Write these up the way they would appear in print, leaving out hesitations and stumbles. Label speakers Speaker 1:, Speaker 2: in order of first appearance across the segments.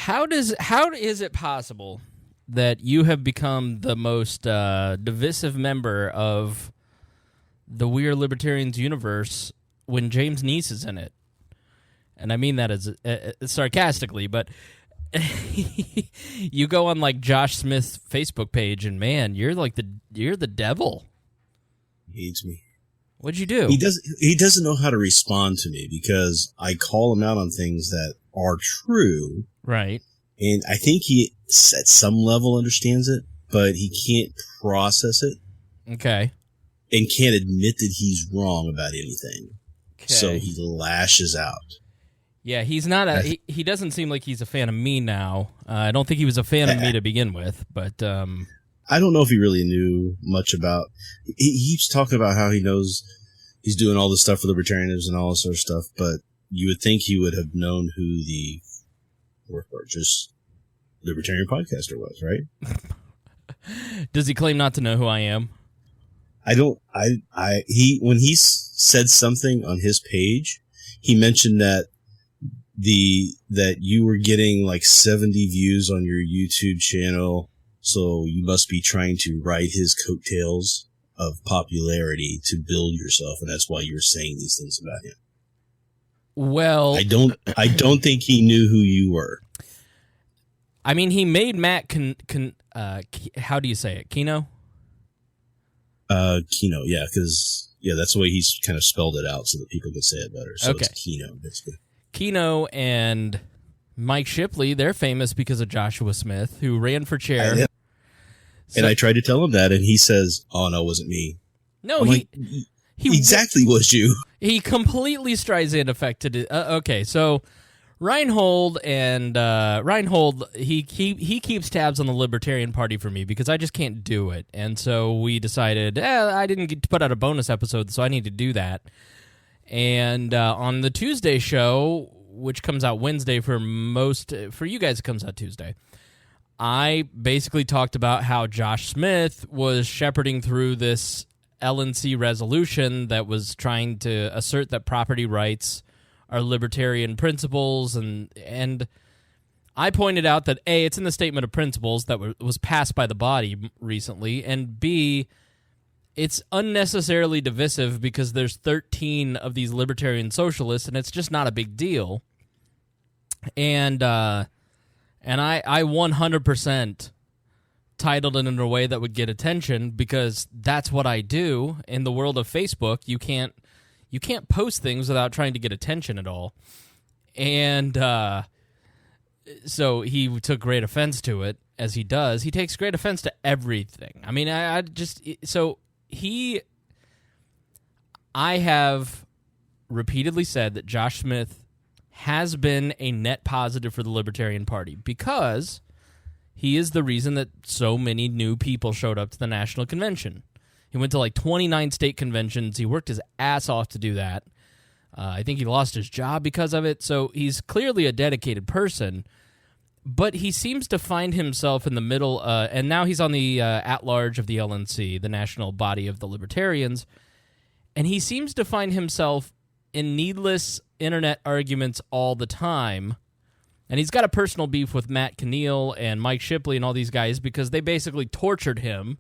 Speaker 1: How is it possible that you have become the most divisive member of the We're Libertarians universe when James Neese is in it? And I mean that as sarcastically, but you go on like Josh Smith's Facebook page, and man, you're the devil.
Speaker 2: He hates me.
Speaker 1: What'd you do?
Speaker 2: He doesn't know how to respond to me because I call him out on things that are true.
Speaker 1: Right.
Speaker 2: And I think he, at some level, understands it, but he can't process it.
Speaker 1: Okay.
Speaker 2: And can't admit that he's wrong about anything. Okay. So he lashes out.
Speaker 1: Yeah, he's not he doesn't seem like he's a fan of me now. I don't think he was a fan of me to begin with, but
Speaker 2: I don't know if he really knew much about. He keeps talking about how he knows he's doing all this stuff for libertarianism and all this sort of stuff, but you would think he would have known who the just libertarian podcaster was, right?
Speaker 1: Does he claim not to know who I am?
Speaker 2: When he said something on his page, he mentioned that you were getting like 70 views on your YouTube channel, so you must be trying to ride his coattails of popularity to build yourself, and that's why you're saying these things about him.
Speaker 1: Well,
Speaker 2: I don't think he knew who you were.
Speaker 1: I mean, he made Matt how do you say it? Kino?
Speaker 2: Kino, yeah, because that's the way he's kind of spelled it out so that people could say it better. So okay. It's Kino, basically.
Speaker 1: Kino and Mike Shipley, they're famous because of Joshua Smith, who ran for chair.
Speaker 2: And I tried to tell him that, and he says, "Oh no, it wasn't me."
Speaker 1: No, he
Speaker 2: exactly was you.
Speaker 1: He completely Streisand affected it. Okay, so Rhinehold he keeps tabs on the Libertarian Party for me because I just can't do it, and so we decided I didn't get to put out a bonus episode, so I need to do that. And on the Tuesday show, which comes out Wednesday for you guys, it comes out Tuesday. I basically talked about how Josh Smith was shepherding through this LNC resolution that was trying to assert that property rights are libertarian principles, and I pointed out that A, it's in the statement of principles that was passed by the body recently, and B, it's unnecessarily divisive because there's 13 of these libertarian socialists, and it's just not a big deal. And I 100% titled it in a way that would get attention because that's what I do in the world of Facebook. You can't post things without trying to get attention at all. And so he took great offense to it, as he does. He takes great offense to everything. I mean, I have repeatedly said that Josh Smith has been a net positive for the Libertarian Party because he is the reason that so many new people showed up to the National Convention. He went to like 29 state conventions. He worked his ass off to do that. I think he lost his job because of it. So he's clearly a dedicated person, but he seems to find himself in the middle, and now he's on the at-large of the LNC, the national body of the Libertarians, and he seems to find himself in needless internet arguments all the time. And he's got a personal beef with Matt Keneal and Mike Shipley and all these guys because they basically tortured him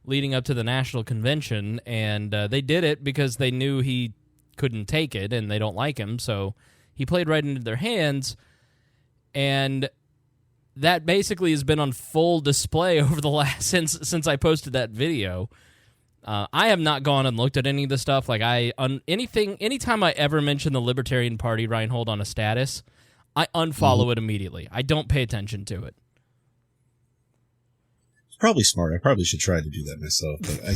Speaker 1: leading up to the national convention, and they did it because they knew he couldn't take it and they don't like him, so he played right into their hands, and that basically has been on full display over the last since I posted that video. I have not gone and looked at any of the stuff. Like anytime I ever mention the Libertarian Party, Rhinehold, on a status, I unfollow it immediately. I don't pay attention to it.
Speaker 2: It's probably smart. I probably should try to do that myself. But I,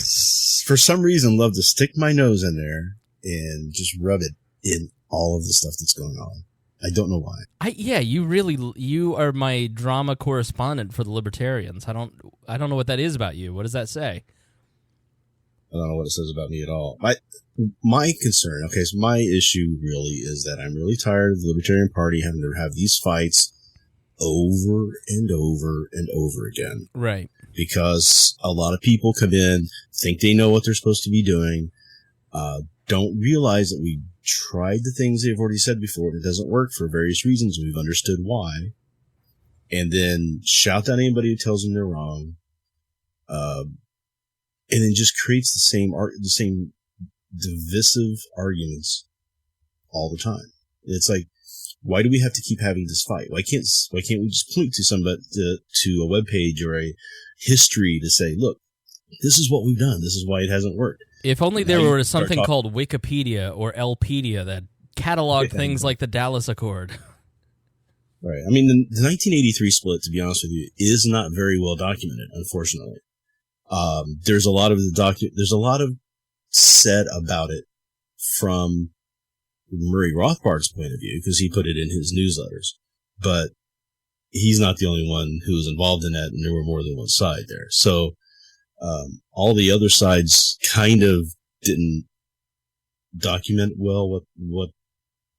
Speaker 2: for some reason, love to stick my nose in there and just rub it in all of the stuff that's going on. I don't know why. You are my drama correspondent for the Libertarians. I don't know what that is about you. What does that say? I don't know what it says about me at all. My concern, okay, so my issue really is that I'm really tired of the Libertarian Party having to have these fights over and over and over again.
Speaker 1: Right.
Speaker 2: Because a lot of people come in, think they know what they're supposed to be doing, don't realize that we tried the things they've already said before and it doesn't work for various reasons. We've understood why. and then shout down anybody who tells them they're wrong, and then just creates the same divisive arguments all the time. It's like, why do we have to keep having this fight? Why can't we just point to somebody to a webpage or a history to say, look, this is what we've done. This is why it hasn't worked.
Speaker 1: If only there were something called Wikipedia or Lpedia that cataloged things like the Dallas Accord.
Speaker 2: Right. I mean, the 1983 split, to be honest with you, is not very well documented, unfortunately. There's a lot of said about it from Murray Rothbard's point of view, because he put it in his newsletters, but he's not the only one who was involved in that, and there were more than one side there. So, all the other sides kind of didn't document well what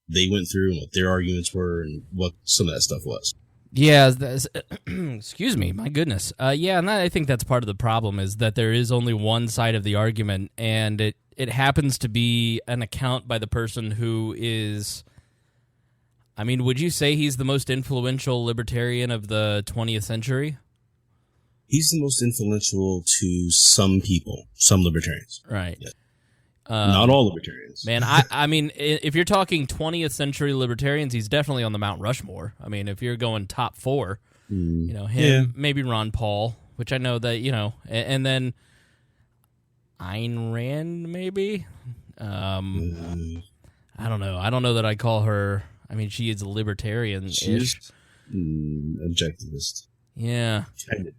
Speaker 2: they went through and what their arguments were and what some of that stuff was.
Speaker 1: Yeah, excuse me, my goodness. Yeah, and I think that's part of the problem, is that there is only one side of the argument, and it happens to be an account by the person who is, I mean, would you say he's the most influential libertarian of the 20th century?
Speaker 2: He's the most influential to some people, some libertarians.
Speaker 1: Right.
Speaker 2: Yeah. Not all libertarians.
Speaker 1: Man, I mean, if you're talking 20th century libertarians, he's definitely on the Mount Rushmore. I mean, if you're going top four, you know, him, maybe Ron Paul, which I know that, you know, and then Ayn Rand, maybe? I don't know. I don't know that I call her, I mean, she is a libertarian-ish.
Speaker 2: She's objectivist.
Speaker 1: Yeah.
Speaker 2: Kind of.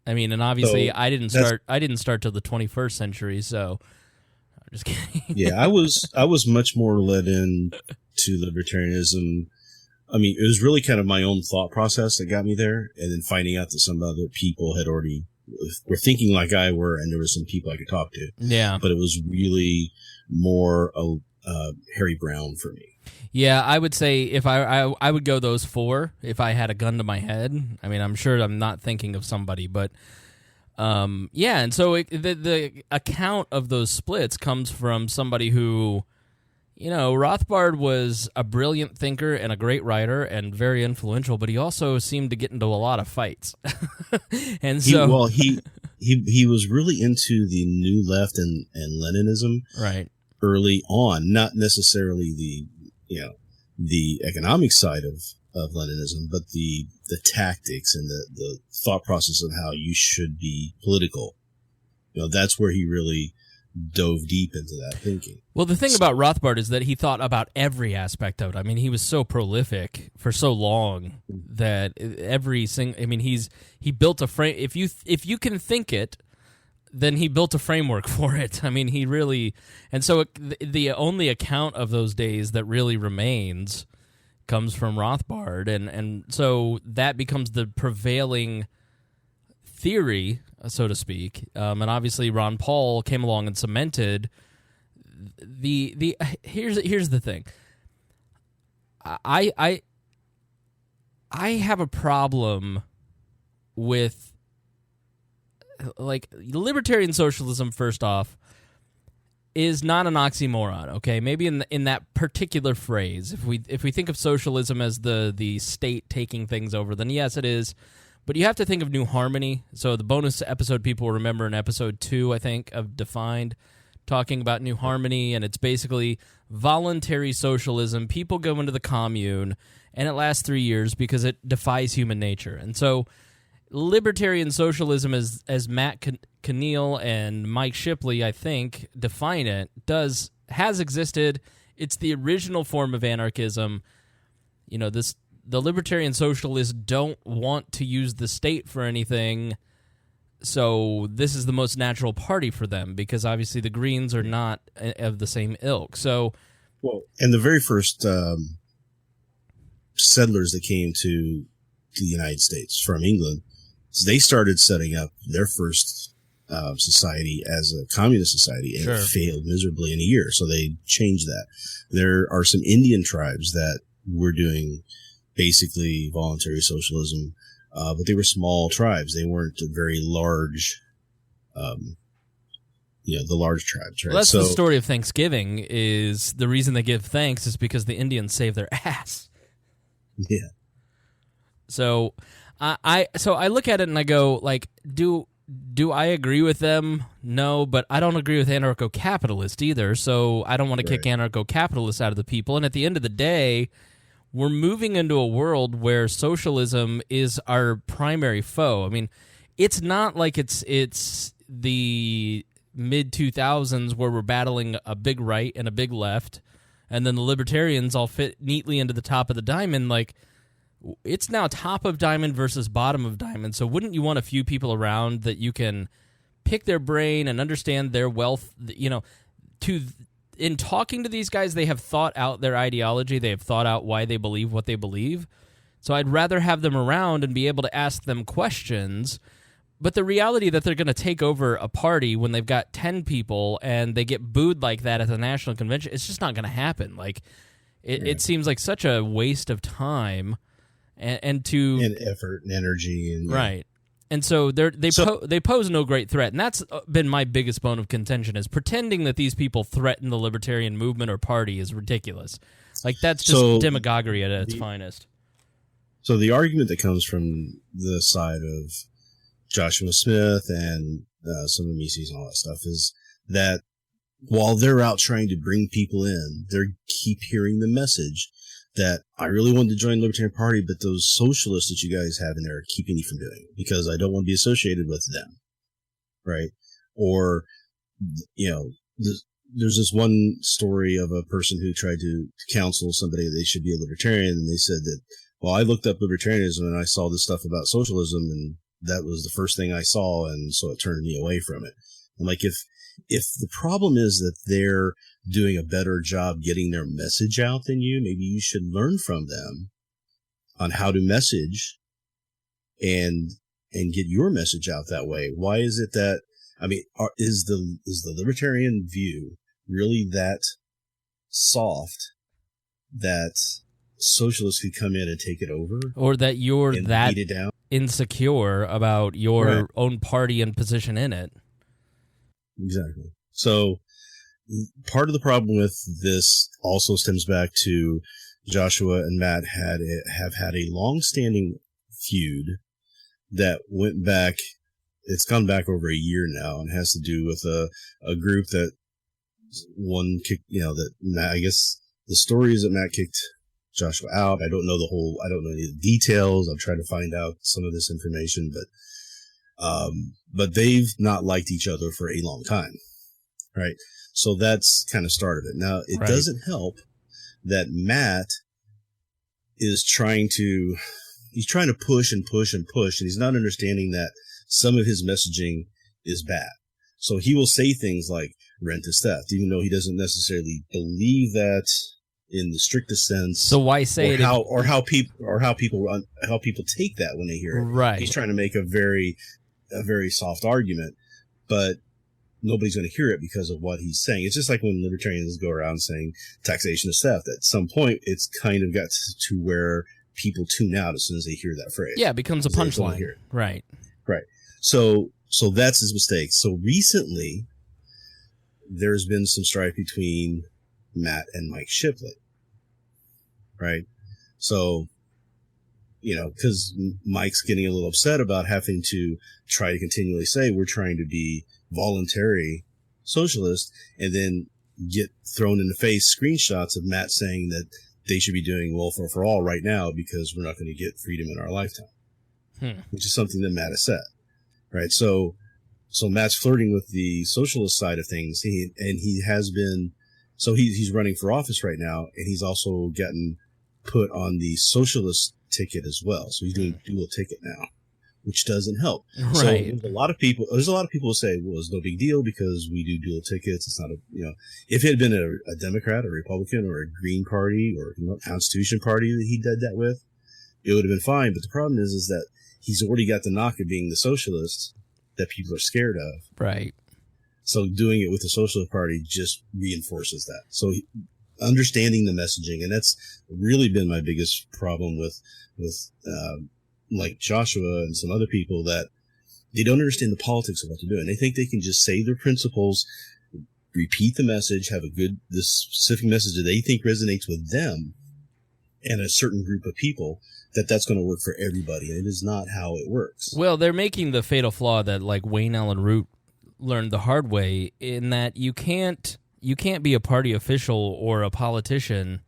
Speaker 1: I mean, and obviously I didn't start till the 21st century, so I'm just kidding.
Speaker 2: Yeah, I was much more led in to libertarianism. I mean, it was really kind of my own thought process that got me there, and then finding out that some other people were thinking like I were, and there were some people I could talk to.
Speaker 1: Yeah.
Speaker 2: But it was really more Harry Brown for me.
Speaker 1: Yeah, I would say if I would go those four if I had a gun to my head. I mean, I'm sure I'm not thinking of somebody, but yeah. And so the account of those splits comes from somebody who, you know, Rothbard was a brilliant thinker and a great writer and very influential, but he also seemed to get into a lot of fights. And so,
Speaker 2: he was really into the New Left and Leninism,
Speaker 1: right, early
Speaker 2: on, not necessarily the economic side of Leninism, but the tactics and the thought process of how you should be political. You know, that's where he really dove deep into that thinking.
Speaker 1: Well, the thing about Rothbard is that he thought about every aspect of it. I mean, he was so prolific for so long that I mean, he built a frame. If you can think it, then he built a framework for it. I mean, he really, and so the only account of those days that really remains comes from Rothbard, and so that becomes the prevailing theory, so to speak. And obviously, Ron Paul came along and cemented the. Here's the thing. I have a problem with, like, libertarian socialism, first off, is not an oxymoron, okay? Maybe in that particular phrase, if we think of socialism as the state taking things over, then yes, it is. But you have to think of New Harmony. So the bonus episode people will remember in episode 2, I think, of Defined, talking about New Harmony, and it's basically voluntary socialism. People go into the commune, and it lasts 3 years because it defies human nature. And so libertarian socialism, as Matt Keneal and Mike Shipley, I think, define it, has existed. It's the original form of anarchism. You know, the libertarian socialists don't want to use the state for anything, so this is the most natural party for them, because obviously the Greens are not of the same ilk. So,
Speaker 2: well, and the very first settlers that came to the United States from England, they started setting up their first society as a communist society, and it failed miserably in a year. So they changed that. There are some Indian tribes that were doing basically voluntary socialism, but they were small tribes. They weren't very large, the large tribes, right?
Speaker 1: Well, that's the story of Thanksgiving. Is the reason they give thanks is because the Indians saved their ass.
Speaker 2: Yeah.
Speaker 1: So I look at it and I go, like, do I agree with them? No, but I don't agree with anarcho-capitalist either, so I don't want to kick anarcho-capitalists out of the people. And at the end of the day, we're moving into a world where socialism is our primary foe. I mean, it's not like it's the mid-2000s where we're battling a big right and a big left, and then the libertarians all fit neatly into the top of the diamond. Like, it's now top of diamond versus bottom of diamond. So wouldn't you want a few people around that you can pick their brain and understand their wealth? You know, in talking to these guys, they have thought out their ideology. They have thought out why they believe what they believe. So I'd rather have them around and be able to ask them questions. But the reality that they're going to take over a party when they've got 10 people and they get booed like that at the national convention, it's just not going to happen. Like, it seems like such a waste of time. And
Speaker 2: effort and energy, and
Speaker 1: right, and so they pose no great threat, and that's been my biggest bone of contention: is pretending that these people threaten the libertarian movement or party is ridiculous. Like, that's just demagoguery at its finest.
Speaker 2: So the argument that comes from the side of Joshua Smith and some of the Mises and all that stuff is that while they're out trying to bring people in, they keep hearing the message that I really wanted to join the Libertarian Party, but those socialists that you guys have in there are keeping me from doing it because I don't want to be associated with them, right? Or, you know, there's this one story of a person who tried to counsel somebody that they should be a libertarian, and they said that, well, I looked up libertarianism and I saw this stuff about socialism, and that was the first thing I saw, and so it turned me away from it. I'm like, if the problem is that they're doing a better job getting their message out than you, maybe you should learn from them on how to message and get your message out that way. Why is it that, I mean, is the libertarian view really that soft that socialists could come in and take it over?
Speaker 1: Or that you're that insecure about your own party and position in it?
Speaker 2: Exactly. So part of the problem with this also stems back to Joshua and Matt have had a long-standing feud that went back. It's gone back over a year now, and has to do with a group that one kicked. You know, that Matt, I guess the story is that Matt kicked Joshua out. I don't know any of the details. I'm trying to find out some of this information, but they've not liked each other for a long time, right? So that's kind of started it. Now, it doesn't help that Matt is trying to push and push and push, and he's not understanding that some of his messaging is bad. So he will say things like rent is theft, even though he doesn't necessarily believe that in the strictest sense.
Speaker 1: So why say it?
Speaker 2: How people take that when they hear it.
Speaker 1: Right.
Speaker 2: He's trying to make a very soft argument, but nobody's going to hear it because of what he's saying. It's just like when libertarians go around saying taxation is theft. At some point, it's kind of got to where people tune out as soon as they hear that phrase.
Speaker 1: Yeah, it becomes a punchline. Right.
Speaker 2: Right. So that's his mistake. So recently, there's been some strife between Matt and Mike Shipley. Right. So, you know, because Mike's getting a little upset about having to try to continually say we're trying to be voluntary socialist, and then get thrown in the face screenshots of Matt saying that they should be doing welfare for all right now because we're not going to get freedom in our lifetime, which is something that Matt has said. Right. So Matt's flirting with the socialist side of things. He's running for office right now, and he's also gotten put on the socialist ticket as well. So he's doing dual ticket now, which doesn't help.
Speaker 1: Right.
Speaker 2: So there's a lot of people who say, well, it's no big deal because we do dual tickets. It's not if it had been a Democrat, a Republican, or a Green Party, or Constitution Party that he did that with, it would have been fine. But the problem is that he's already got the knock of being the socialist that people are scared of.
Speaker 1: Right.
Speaker 2: So doing it with the Socialist Party just reinforces that. So understanding the messaging, and that's really been my biggest problem with like Joshua and some other people, that they don't understand the politics of what they're doing. They think they can just say their principles, repeat the message, have the specific message that they think resonates with them, and a certain group of people, that's going to work for everybody. It is not how it works.
Speaker 1: Well, they're making the fatal flaw that like Wayne Allen Root learned the hard way, in that you can't be a party official or a politician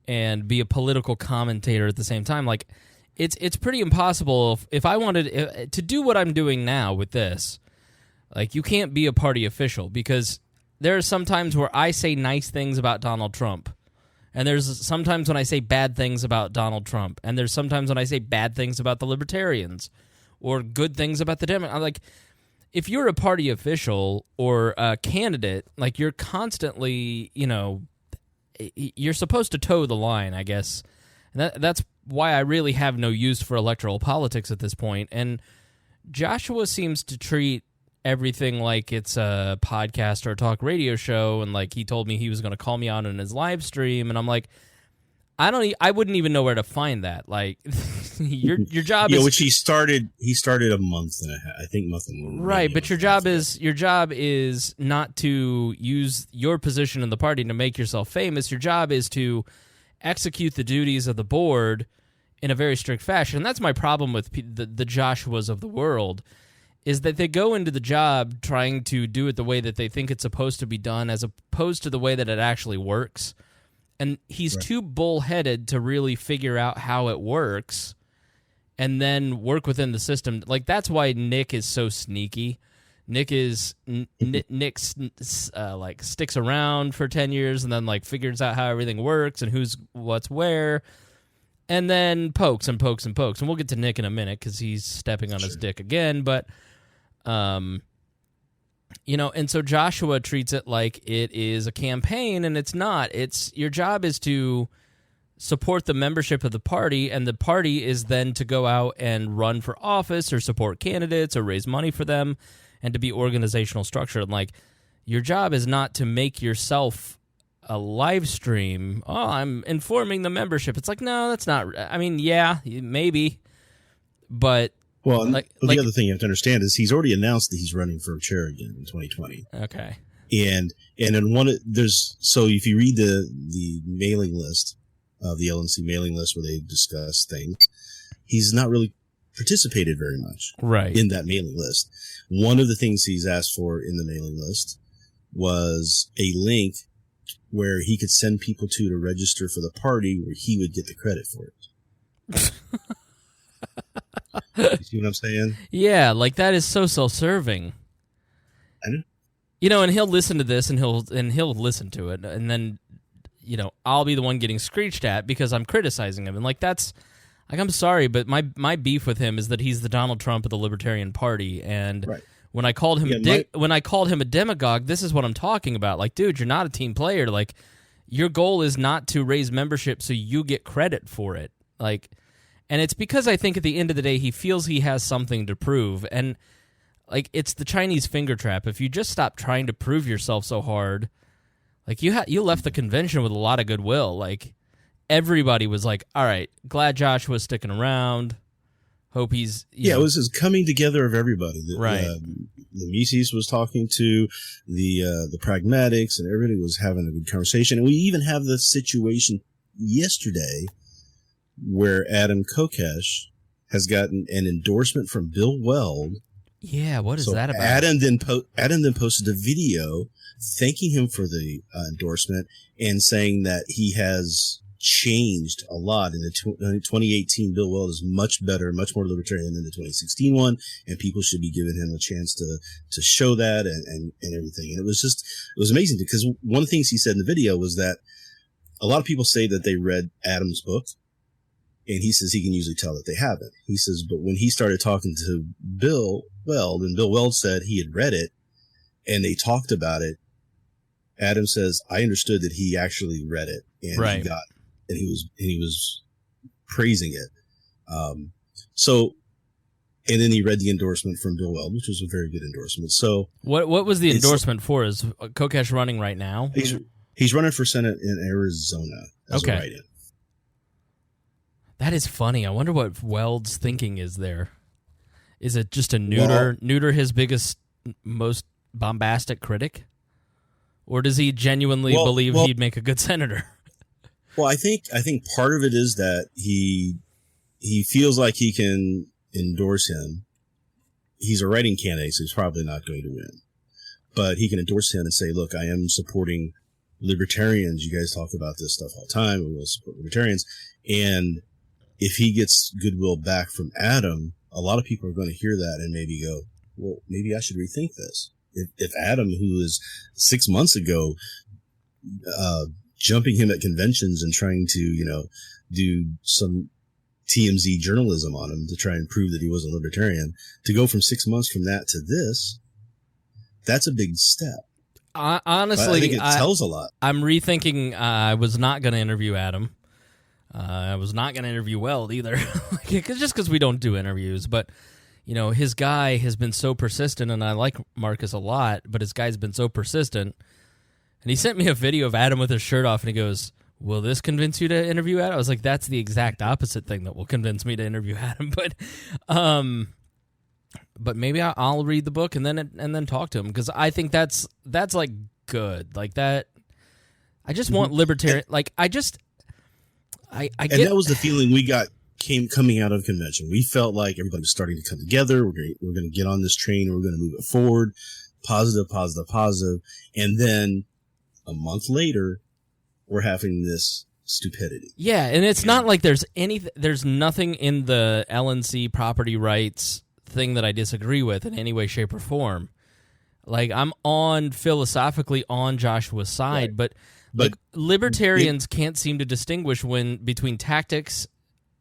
Speaker 1: and be a political commentator at the same time. Like, it's pretty impossible. If I wanted to do what I'm doing now with this, like, you can't be a party official, because there are some times where I say nice things about Donald Trump, and there's sometimes when I say bad things about Donald Trump, and there's sometimes when I say bad things about the Libertarians or good things about the Democrats. Like, if you're a party official or a candidate, like, you're constantly, you're supposed to toe the line, I guess. And that's why I really have no use for electoral politics at this point. And Joshua seems to treat everything like it's a podcast or a talk radio show, and like he told me he was going to call me out on his live stream, and I'm like, I wouldn't even know where to find that. Like, your job is,
Speaker 2: which he started a month and a half, I think, month and
Speaker 1: right. But your job is not to use your position in the party to make yourself famous. Your job is to execute the duties of the board in a very strict fashion. And that's my problem with the Joshuas of the world, is that they go into the job trying to do it the way that they think it's supposed to be done, as opposed to the way that it actually works. And he's too bullheaded to really figure out how it works and then work within the system. Like, that's why Nick is so sneaky. Nick sticks around for 10 years and then like figures out how everything works and what's where, and then pokes and pokes and pokes. And we'll get to Nick in a minute because he's stepping on his dick again. But and so Joshua treats it like it is a campaign, and it's not. It's your job is to support the membership of the party, and the party is then to go out and run for office or support candidates or raise money for them, and to be organizational structure. And like, your job is not to make yourself a live stream. Oh, I'm informing the membership. It's like, no, that's not. I mean, yeah, maybe, but.
Speaker 2: Well, the other thing you have to understand is he's already announced that he's running for chair again in 2020.
Speaker 1: Okay.
Speaker 2: And in so if you read the mailing list of the LNC mailing list where they discuss things, he's not really participated very much in that mailing list. One of the things he's asked for in the mailing list was a link where he could send people to register for the party, where he would get the credit for it. You see what I'm saying?
Speaker 1: Yeah, like, that is so self-serving.
Speaker 2: I know.
Speaker 1: And he'll listen to this, and he'll listen to it, and then, I'll be the one getting screeched at because I'm criticizing him, and like, that's like, I'm sorry, but my beef with him is that he's the Donald Trump of the Libertarian Party, and when I called him a demagogue, this is what I'm talking about. Like, dude, you're not a team player. Like, your goal is not to raise membership so you get credit for it. Like. And it's because I think at the end of the day, he feels he has something to prove. And, like, it's the Chinese finger trap. If you just stop trying to prove yourself so hard, like, you left the convention with a lot of goodwill. Like, everybody was like, all right, glad Joshua's sticking around. Hope he's...
Speaker 2: it was his coming together of everybody. The Mises was talking to, the Pragmatics, and everybody was having a good conversation. And we even have the situation yesterday where Adam Kokesh has gotten an endorsement from Bill Weld.
Speaker 1: Yeah, what is that about?
Speaker 2: Adam then posted a video thanking him for the endorsement and saying that he has changed a lot. In the 2018, Bill Weld is much better, much more libertarian than the 2016 one, and people should be giving him a chance to show that and everything. And it was amazing, because one of the things he said in the video was that a lot of people say that they read Adam's book, and he says he can usually tell that they haven't. He says, but when he started talking to Bill Weld, and Bill Weld said he had read it, and they talked about it, Adam says, I understood that he actually read it, and he was praising it. And then he read the endorsement from Bill Weld, which was a very good endorsement. So
Speaker 1: what was the endorsement for? Is Kokesh running right now?
Speaker 2: He's running for Senate in Arizona as a write-in.
Speaker 1: That is funny. I wonder what Weld's thinking is there. Is it just to neuter his biggest, most bombastic critic? Or does he genuinely believe he'd make a good senator?
Speaker 2: Well, I think part of it is that he feels like he can endorse him. He's a writing candidate, so he's probably not going to win. But he can endorse him and say, look, I am supporting libertarians. You guys talk about this stuff all the time. We will support libertarians. And if he gets goodwill back from Adam, a lot of people are going to hear that and maybe go, well, maybe I should rethink this. If Adam, who was 6 months ago, jumping him at conventions and trying to, do some TMZ journalism on him to try and prove that he was a libertarian, to go from 6 months from that to this, that's a big step.
Speaker 1: Honestly,
Speaker 2: I think it tells a lot.
Speaker 1: I'm rethinking. I was not going to interview Adam. I was not going to interview Weld either, just because we don't do interviews. But his guy has been so persistent, and I like Marcus a lot, but his guy's been so persistent. And he sent me a video of Adam with his shirt off, and he goes, will this convince you to interview Adam? I was like, that's the exact opposite thing that will convince me to interview Adam. But maybe I'll read the book and then talk to him, because I think that's like good, like that. I just want libertarian. Like I get. And
Speaker 2: that was the feeling we got coming out of convention. We felt like everybody was starting to come together. We're going to get on this train. We're going to move it forward. Positive. And then a month later, we're having this stupidity.
Speaker 1: Yeah, and it's not like there's nothing in the LNC property rights thing that I disagree with in any way, shape, or form. Like, I'm philosophically on Joshua's side, but libertarians can't seem to distinguish between tactics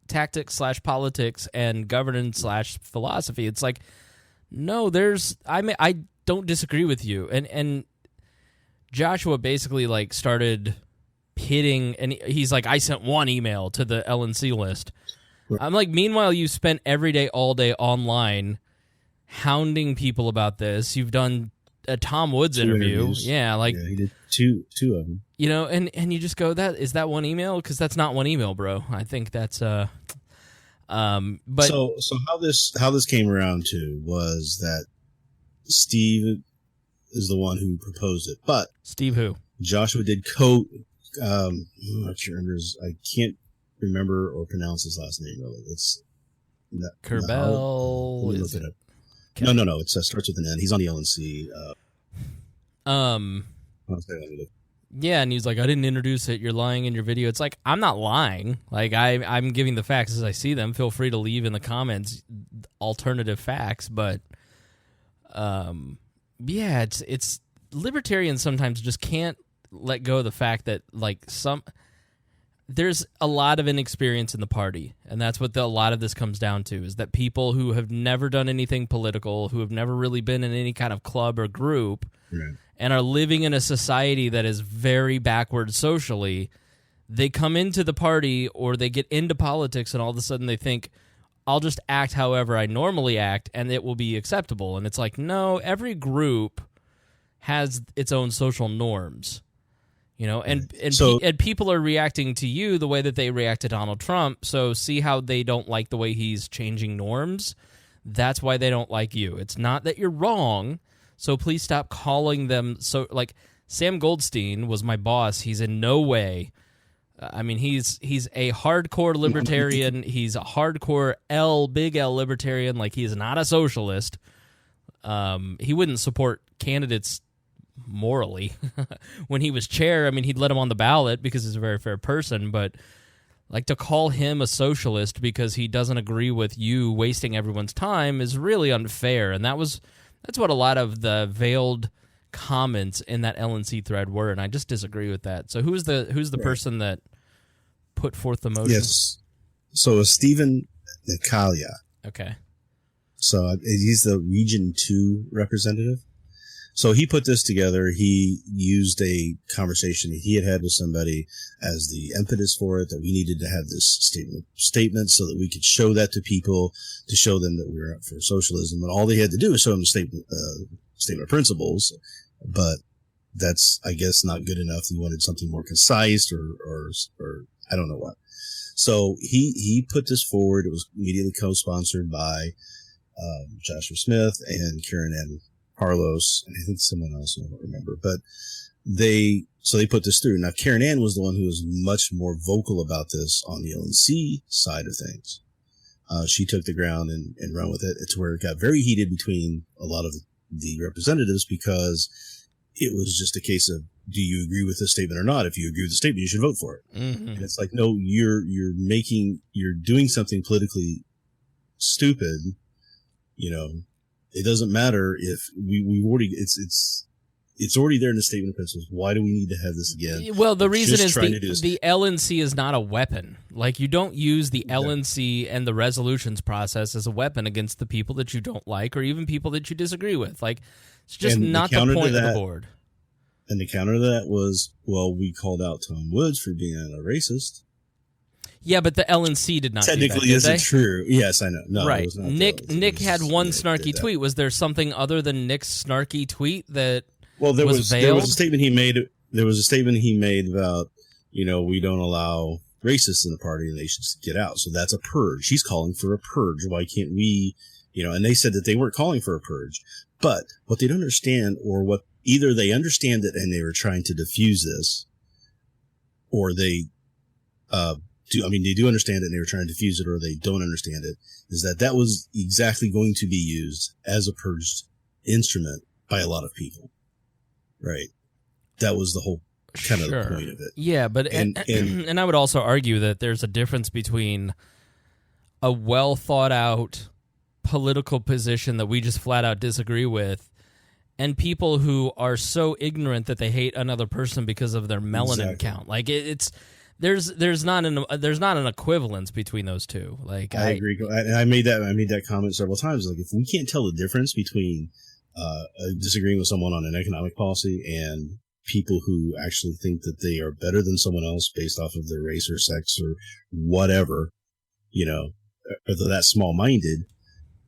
Speaker 1: / politics and governance / philosophy. It's like, no, I don't disagree with you. And Joshua basically like started pitting, and he's like, I sent one email to the LNC list. I'm like, meanwhile, you spent every day, all day online hounding people about this. You've done a Tom Woods interview.
Speaker 2: Interviews.
Speaker 1: Yeah,
Speaker 2: he did two of them.
Speaker 1: And you just go, is that one email? Because that's not one email, bro. I think that's but
Speaker 2: so how this came around to was that Steve is the one who proposed it, but
Speaker 1: Steve who?
Speaker 2: Joshua did I'm not sure. I can't remember or pronounce his last name really. It's
Speaker 1: Kerbel.
Speaker 2: Let me look it up. Okay. No. It starts with an N. He's on the LNC.
Speaker 1: Yeah, and he's like, I didn't introduce it. You're lying in your video. It's like, I'm not lying. Like, I'm giving the facts as I see them. Feel free to leave in the comments alternative facts, but yeah, it's libertarians sometimes just can't let go of the fact that like there's a lot of inexperience in the party, and that's what a lot of this comes down to, is that people who have never done anything political, who have never really been in any kind of club or group, right, and are living in a society that is very backward socially, they come into the party or they get into politics, and all of a sudden they think, I'll just act however I normally act, and it will be acceptable. And it's like, no, every group has its own social norms. And people are reacting to you the way that they react to Donald Trump. So see how they don't like the way he's changing norms? That's why they don't like you. It's not that you're wrong. So please stop calling them so. Like, Sam Goldstein was my boss. He's in no way. He's a hardcore libertarian. He's a hardcore big L libertarian. Like, he is not a socialist. He wouldn't support candidates morally. When he was chair, he'd let him on the ballot because he's a very fair person, but like, to call him a socialist because he doesn't agree with you wasting everyone's time is really unfair. And that's what a lot of the veiled comments in that LNC thread were, and I just disagree with that. So who's the right person that put forth the motion?
Speaker 2: Yes. So Stephen Nakalia.
Speaker 1: Okay.
Speaker 2: So he's the Region 2 representative. So he put this together. He used a conversation that he had with somebody as the impetus for it, that we needed to have this statement so that we could show that to people, to show them that we were up for socialism. And all they had to do was show them the statement of principles. But that's, I guess, not good enough. He wanted something more concise or I don't know what. So he put this forward. It was immediately co-sponsored by Joshua Smith and Karen Carlos, and I think someone else, I don't remember, but they put this through. Now, Karen Ann was the one who was much more vocal about this on the LNC side of things. She took the ground and ran with it. It's where it got very heated between a lot of the representatives, because it was just a case of, do you agree with this statement or not? If you agree with the statement, you should vote for it. Mm-hmm. And it's like, no, you're doing something politically stupid. You know, it doesn't matter if we've already, it's already there in the statement of principles. Why do we need to have this again?
Speaker 1: Well, the reason is the LNC is not a weapon. Like, you don't use the LNC and the resolutions process as a weapon against the people that you don't like or even people that you disagree with. Like, it's just not the point of the board.
Speaker 2: And the counter to that was, well, we called out Tom Woods for being a racist.
Speaker 1: Yeah, but the LNC did not
Speaker 2: technically
Speaker 1: do that,
Speaker 2: isn't true. Yes, I know. No,
Speaker 1: right.
Speaker 2: It was not
Speaker 1: Nick had one snarky tweet. Was there something other than Nick's snarky tweet that
Speaker 2: there
Speaker 1: was veiled?
Speaker 2: There was a statement he made. There was a statement he made about, we don't allow racists in the party and they should get out. So that's a purge. He's calling for a purge. Why can't we, and they said that they weren't calling for a purge. But what they don't understand, or what either they understand it and they were trying to diffuse this, or they they do understand it and they were trying to diffuse it, or they don't understand it, is that was exactly going to be used as a purged instrument by a lot of people. Right. That was the whole kind of the point of it.
Speaker 1: Yeah, but and I would also argue that there's a difference between a well thought out political position that we just flat out disagree with, and people who are so ignorant that they hate another person because of their melanin count. Like, there's not an equivalence between those two. Like,
Speaker 2: I agree, and I made that comment several times. Like, if we can't tell the difference between disagreeing with someone on an economic policy and people who actually think that they are better than someone else based off of their race or sex or whatever, or they're that small-minded,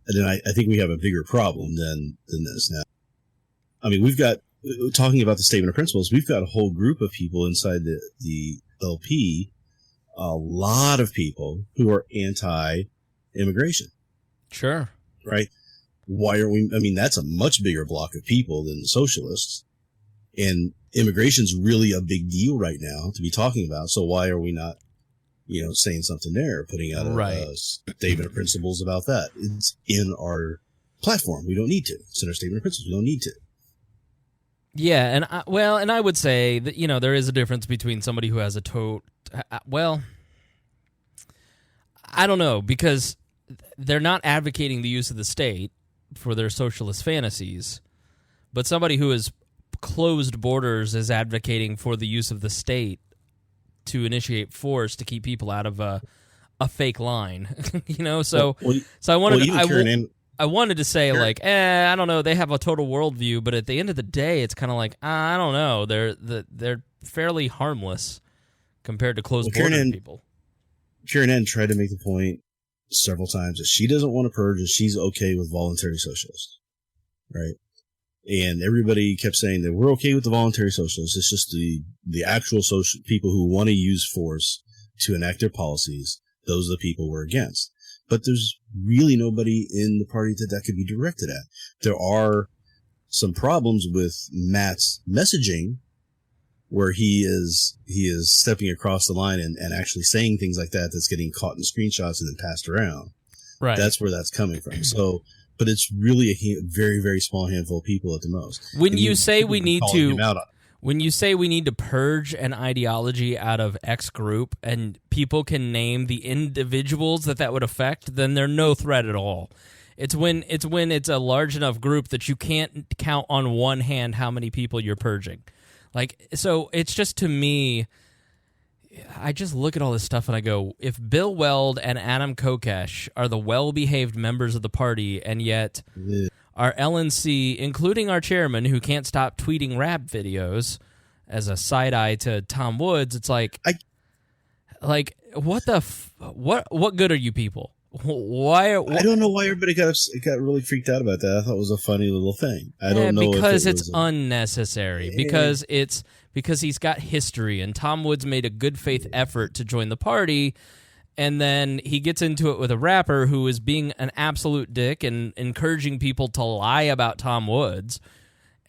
Speaker 2: then I think we have a bigger problem than this now. I mean, we've got, talking about the statement of principles, we've got a whole group of people inside the LP, a lot of people who are anti-immigration.
Speaker 1: Sure.
Speaker 2: Right? Why are we, that's a much bigger block of people than the socialists. And immigration's really a big deal right now to be talking about. So why are we not, saying something there, putting out a statement of principles about that? It's in our platform. We don't need to. It's in our statement of principles. We don't need to.
Speaker 1: Yeah, and I would say that, there is a difference between somebody who has a I don't know, because they're not advocating the use of the state for their socialist fantasies, but somebody who has closed borders is advocating for the use of the state to initiate force to keep people out of a fake line. So I wanted to say, I don't know, they have a total worldview, but at the end of the day, it's kind of like, I don't know, they're fairly harmless compared to closed border people.
Speaker 2: Karen Ann tried to make the point several times that she doesn't want to purge and she's okay with voluntary socialists, right? And everybody kept saying that we're okay with the voluntary socialists. It's just the actual social people who want to use force to enact their policies. Those are the people we're against. But there's really nobody in the party that could be directed at. There are some problems with Matt's messaging where he is stepping across the line and actually saying things like that's getting caught in screenshots and then passed around. Right. That's where that's coming from. So, but it's really a very, very small handful of people at the most.
Speaker 1: When you say we need to purge an ideology out of X group and people can name the individuals that would affect, then they're no threat at all. It's when it's a large enough group that you can't count on one hand how many people you're purging. Like, so it's just, to me, I just look at all this stuff and I go, if Bill Weld and Adam Kokesh are the well-behaved members of the party, and yet our LNC, including our chairman, who can't stop tweeting rap videos as a side-eye to Tom Woods, it's like, what good are you people? Why?
Speaker 2: I don't know why everybody got really freaked out about that. I thought it was a funny little thing. I don't know
Speaker 1: because it's unnecessary. Because he's got history, and Tom Woods made a good faith effort to join the party, And then he gets into it with a rapper who is being an absolute dick and encouraging people to lie about Tom Woods.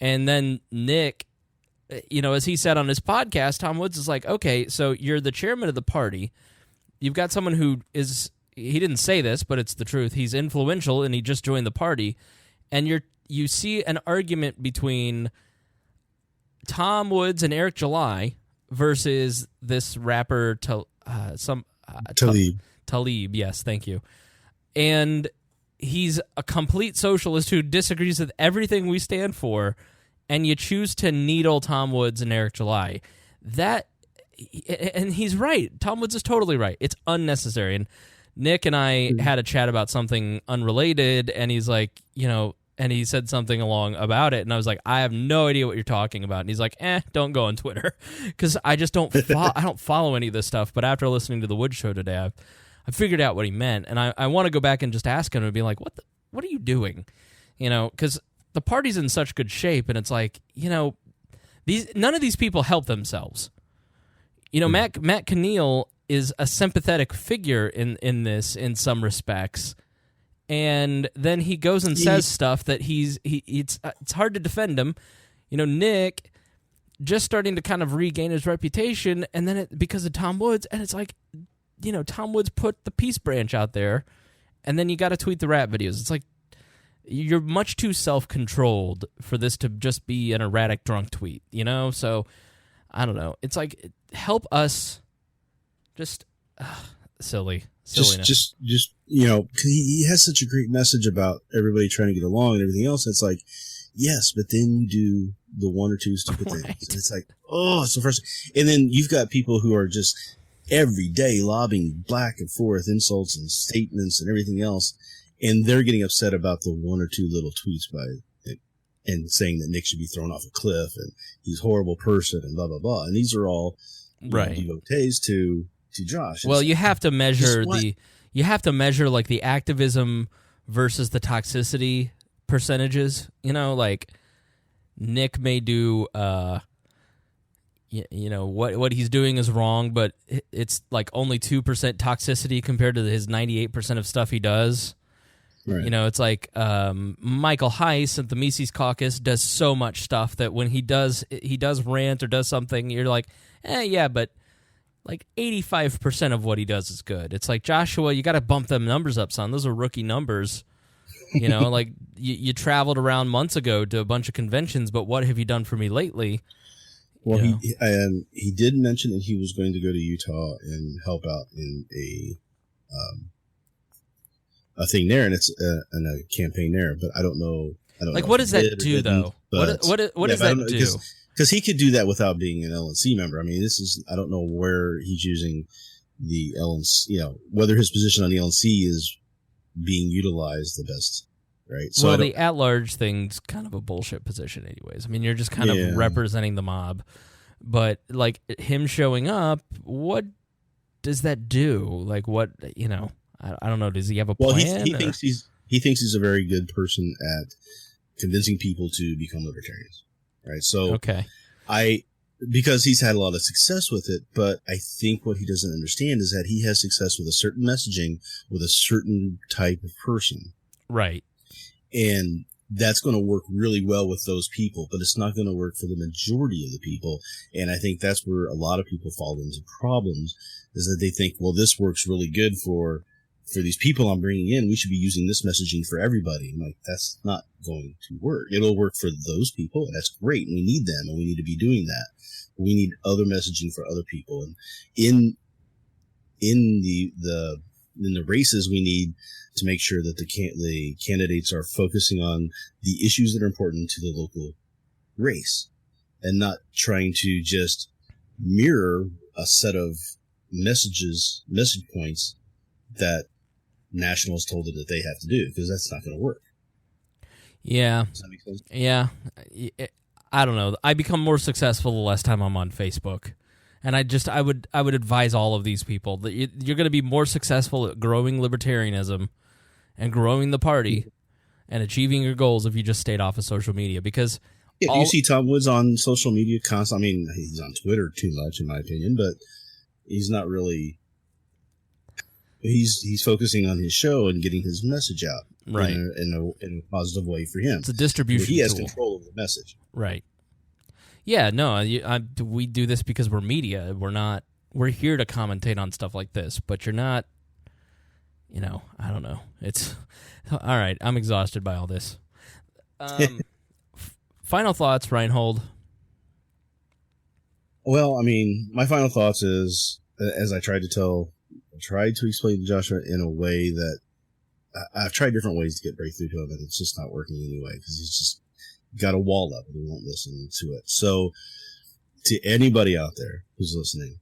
Speaker 1: And then Nick, as he said on his podcast, Tom Woods is like, okay, so you're the chairman of the party. You've got someone who is, he didn't say this, but it's the truth. He's influential and he just joined the party. And you see an argument between Tom Woods and Eric July versus this rapper Talib, yes, thank you. And he's a complete socialist who disagrees with everything we stand for, and you choose to needle Tom Woods and Eric July. And he's right. Tom Woods is totally right. It's unnecessary. And Nick and I had a chat about something unrelated, and he's like, and he said something along about it, and I was like, I have no idea what you're talking about. And he's like, don't go on Twitter, because I just don't I don't follow any of this stuff. But after listening to the Wood Show today, I figured out what he meant, and I want to go back and just ask him and be like, what are you doing? Because the party's in such good shape, and it's like, none of these people help themselves. Matt Keneal is a sympathetic figure in this in some respects. And then he goes and says stuff that it's hard to defend him. Nick just starting to kind of regain his reputation, and then because of Tom Woods, and it's like, Tom Woods put the Peace Branch out there, and then you got to tweet the rap videos. It's like, you're much too self-controlled for this to just be an erratic drunk tweet, So, I don't know. It's like, help us just... silliness.
Speaker 2: Just he has such a great message about everybody trying to get along and everything else. It's like, yes, but then you do the one or two stupid things. And it's like, oh, it's so frustrating. And then you've got people who are just every day lobbing back and forth insults and statements and everything else. And they're getting upset about the one or two little tweets and saying that Nick should be thrown off a cliff and he's a horrible person and blah, blah, blah. And these are all devotees to Josh.
Speaker 1: Well, you have to measure like the activism versus the toxicity percentages. Like Nick may do, what he's doing is wrong, but it's like only 2% toxicity compared to his 98% of stuff he does. Right. It's like Michael Heiss at the Mises Caucus does so much stuff that when he does rant or does something, you're like, yeah, but like 85% of what he does is good. It's like, Joshua, you got to bump them numbers up, son. Those are rookie numbers. Like you traveled around months ago to a bunch of conventions, but what have you done for me lately?
Speaker 2: Well, he did mention that he was going to go to Utah and help out in a thing there, and it's in a campaign there. But I don't know.
Speaker 1: What does that do, though? What does that do?
Speaker 2: Because he could do that without being an LNC member. I mean, I don't know where he's using the LNC, whether his position on the LNC is being utilized the best, right? So
Speaker 1: the at-large thing's kind of a bullshit position anyways. I mean, you're just kind of representing the mob. But, like, him showing up, what does that do? Like, what, I don't know. Does he have a plan?
Speaker 2: Well, he thinks he's a very good person at convincing people to become libertarians. Right. So because he's had a lot of success with it, but I think what he doesn't understand is that he has success with a certain messaging with a certain type of person.
Speaker 1: Right.
Speaker 2: And that's going to work really well with those people, but it's not going to work for the majority of the people. And I think that's where a lot of people fall into problems, is that they think, well, this works really good for these people I'm bringing in. We should be using this messaging for everybody. I'm like, that's not going to work. It'll work for those people, and that's great. And we need them, and we need to be doing that. But we need other messaging for other people. And in the races, we need to make sure that the candidates are focusing on the issues that are important to the local race, and not trying to just mirror a set of message points that nationals told it that they have to do, because that's not going to work.
Speaker 1: Yeah.
Speaker 2: Does that make sense?
Speaker 1: Yeah. I don't know. I become more successful the less time I'm on Facebook. And I would advise all of these people that you're going to be more successful at growing libertarianism and growing the party and achieving your goals if you just stayed off of social media. Because
Speaker 2: you see Tom Woods on social media constantly. I mean, he's on Twitter too much, in my opinion, but he's not really. He's focusing on his show and getting his message out,
Speaker 1: right,
Speaker 2: in a positive way for him.
Speaker 1: It's a distribution
Speaker 2: he has
Speaker 1: tool.
Speaker 2: Control of the message,
Speaker 1: right? Yeah, no, we do this because we're media. We're here to commentate on stuff like this, but you're not. I don't know. It's all right. I'm exhausted by all this. Final thoughts, Rhinehold.
Speaker 2: Well, I mean, my final thoughts is, as I tried to explain to Joshua in a way that I've tried different ways to get breakthrough to him, and it's just not working anyway because he's just got a wall up and he won't listen to it. So, to anybody out there who's listening,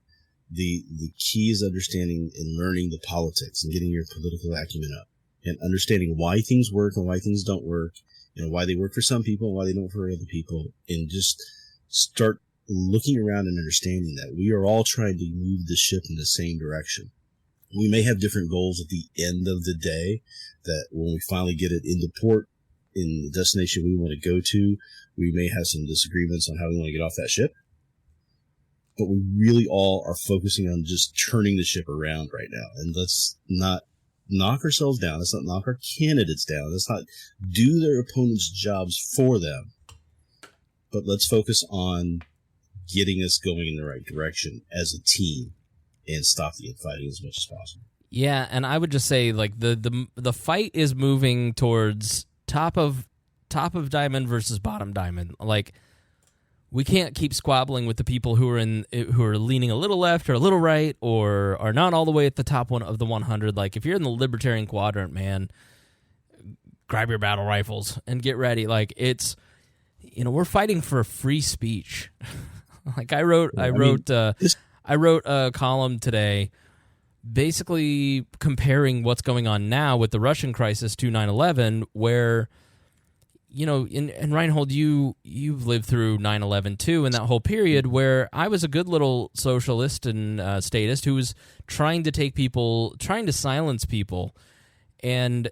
Speaker 2: the key is understanding and learning the politics and getting your political acumen up and understanding why things work and why things don't work, why they work for some people and why they don't for other people, and just start looking around and understanding that we are all trying to move the ship in the same direction. We may have different goals at the end of the day, that when we finally get it into port in the destination we want to go to, we may have some disagreements on how we want to get off that ship. But we really all are focusing on just turning the ship around right now. And let's not knock ourselves down. Let's not knock our candidates down. Let's not do their opponents' jobs for them. But let's focus on getting us going in the right direction as a team and stop the infighting as much as possible.
Speaker 1: Yeah, and I would just say, like, the fight is moving towards top of diamond versus bottom diamond. Like, we can't keep squabbling with the people who are leaning a little left or a little right or are not all the way at the top one of the 100. Like, if you're in the libertarian quadrant, man, grab your battle rifles and get ready. Like, it's, we're fighting for free speech. Like, I wrote a column today basically comparing what's going on now with the Russian crisis to 9/11, where, and Rhinehold, you've lived through 9/11 too, in that whole period where I was a good little socialist and statist who was trying to silence people, and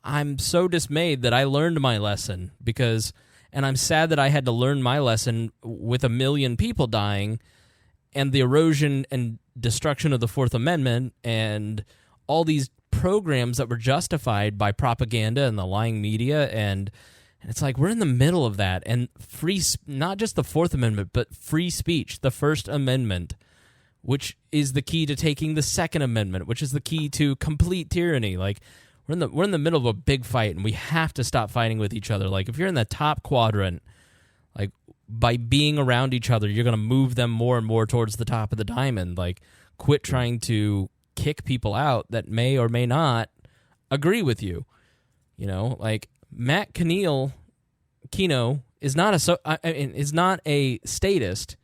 Speaker 1: I'm so dismayed that I learned my lesson and I'm sad that I had to learn my lesson with 1 million people dying and the erosion and destruction of the Fourth Amendment and all these programs that were justified by propaganda and the lying media. And it's like we're in the middle of that. And not just the Fourth Amendment, but free speech, the First Amendment, which is the key to taking the Second Amendment, which is the key to complete tyranny. Like, we're in the middle of a big fight, and we have to stop fighting with each other. Like, if you're in the top quadrant, like, by being around each other, you're going to move them more and more towards the top of the diamond. Like, quit trying to kick people out that may or may not agree with you. Like, Matt Kino is not a statist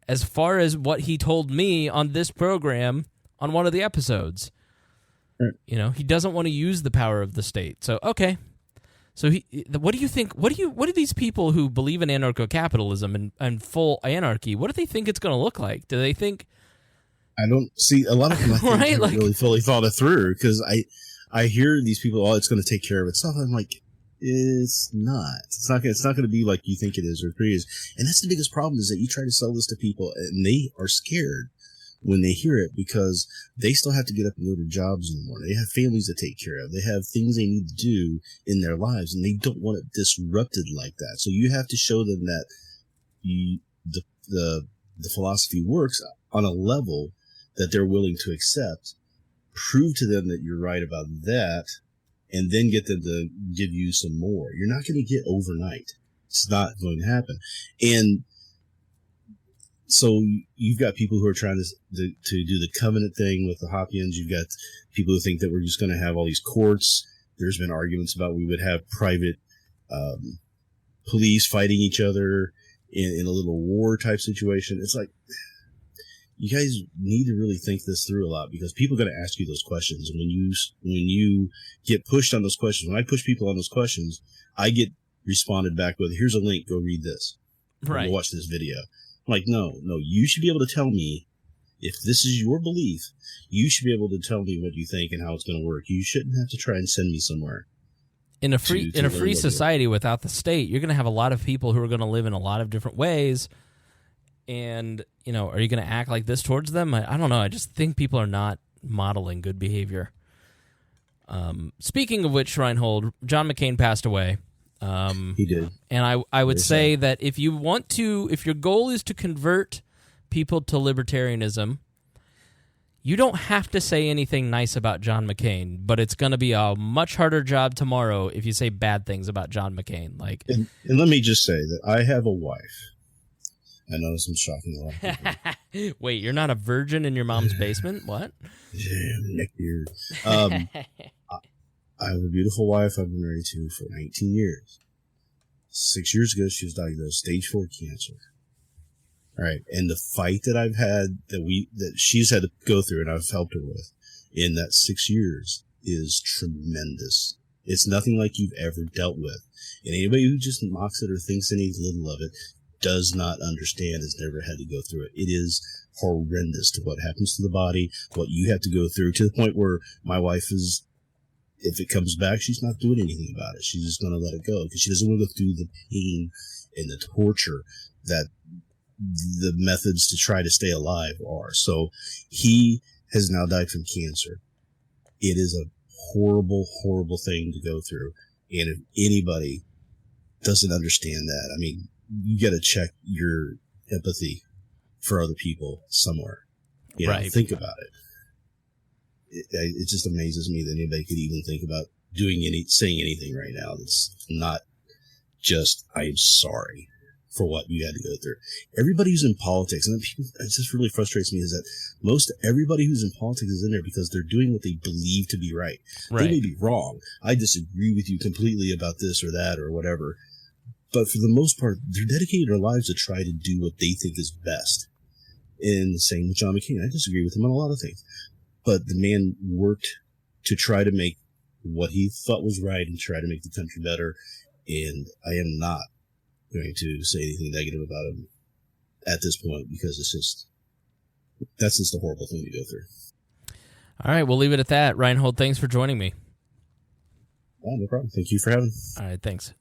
Speaker 1: as far as what he told me on this program on one of the episodes. He doesn't want to use the power of the state. So, okay. So what do you think? What do these people who believe in anarcho-capitalism and full anarchy, what do they think it's going to look like? Do they think?
Speaker 2: I don't see a lot of them. I think
Speaker 1: right?
Speaker 2: haven't really fully thought it through, because I hear these people, it's going to take care of itself. I'm like, it's not. It's not going to be like you think it is or it is. And that's the biggest problem, is that you try to sell this to people and they are scared when they hear it, because they still have to get up and go to jobs in the morning. They have families to take care of. They have things they need to do in their lives, and they don't want it disrupted like that. So you have to show them that the philosophy works on a level that they're willing to accept. Prove to them that you're right about that, and then get them to give you some more. You're not going to get overnight. It's not going to happen. And so you've got people who are trying to do the covenant thing with the Hoppians. You've got people who think that we're just going to have all these courts. There's been arguments about we would have private police fighting each other in a little war type situation. It's like, you guys need to really think this through a lot, because people are going to ask you those questions. And when you get pushed on those questions, when I push people on those questions, I get responded back with, here's a link, go read this.
Speaker 1: Right.
Speaker 2: Go watch this video. I'm like, no, you should be able to tell me, if this is your belief, you should be able to tell me what you think and how it's going to work. You shouldn't have to try and send me somewhere.
Speaker 1: In a free society without the state, you're going to have a lot of people who are going to live in a lot of different ways. And, are you going to act like this towards them? I don't know. I just think people are not modeling good behavior. Speaking of which, Rhinehold, John McCain passed away.
Speaker 2: He did.
Speaker 1: And I would say that if your goal is to convert people to libertarianism, you don't have to say anything nice about John McCain, but it's going to be a much harder job tomorrow if you say bad things about John McCain.
Speaker 2: And let me just say that I have a wife. I know I'm shocking a lot of people.
Speaker 1: Wait, you're not a virgin in your mom's basement? What?
Speaker 2: Yeah, neckbeard. I have a beautiful wife I've been married to for 19 years. 6 years ago, she was diagnosed stage 4 cancer. All right. And the fight that I've had, that she's had to go through and I've helped her with in that 6 years is tremendous. It's nothing like you've ever dealt with. And anybody who just mocks it or thinks any little of it does not understand, has never had to go through it. It is horrendous to what happens to the body, what you have to go through, to the point where my wife is, if it comes back, she's not doing anything about it. She's just going to let it go because she doesn't want to go through the pain and the torture that the methods to try to stay alive are. So he has now died from cancer. It is a horrible, horrible thing to go through. And if anybody doesn't understand that, I mean, you got to check your empathy for other people somewhere.
Speaker 1: Right.
Speaker 2: Think about it. It just amazes me that anybody could even think about saying anything right now that's not just, I'm sorry for what you had to go through. Everybody who's in politics, and it just really frustrates me, is that everybody who's in politics is in there because they're doing what they believe to be right. They may be wrong. I disagree with you completely about this or that or whatever. But for the most part, they're dedicating their lives to try to do what they think is best. And the same with John McCain. I disagree with him on a lot of things. But the man worked to try to make what he thought was right and try to make the country better. And I am not going to say anything negative about him at this point because that's just a horrible thing to go through.
Speaker 1: All right, we'll leave it at that. Rhinehold, thanks for joining me.
Speaker 2: Oh, no problem. Thank you for having me.
Speaker 1: All right, thanks.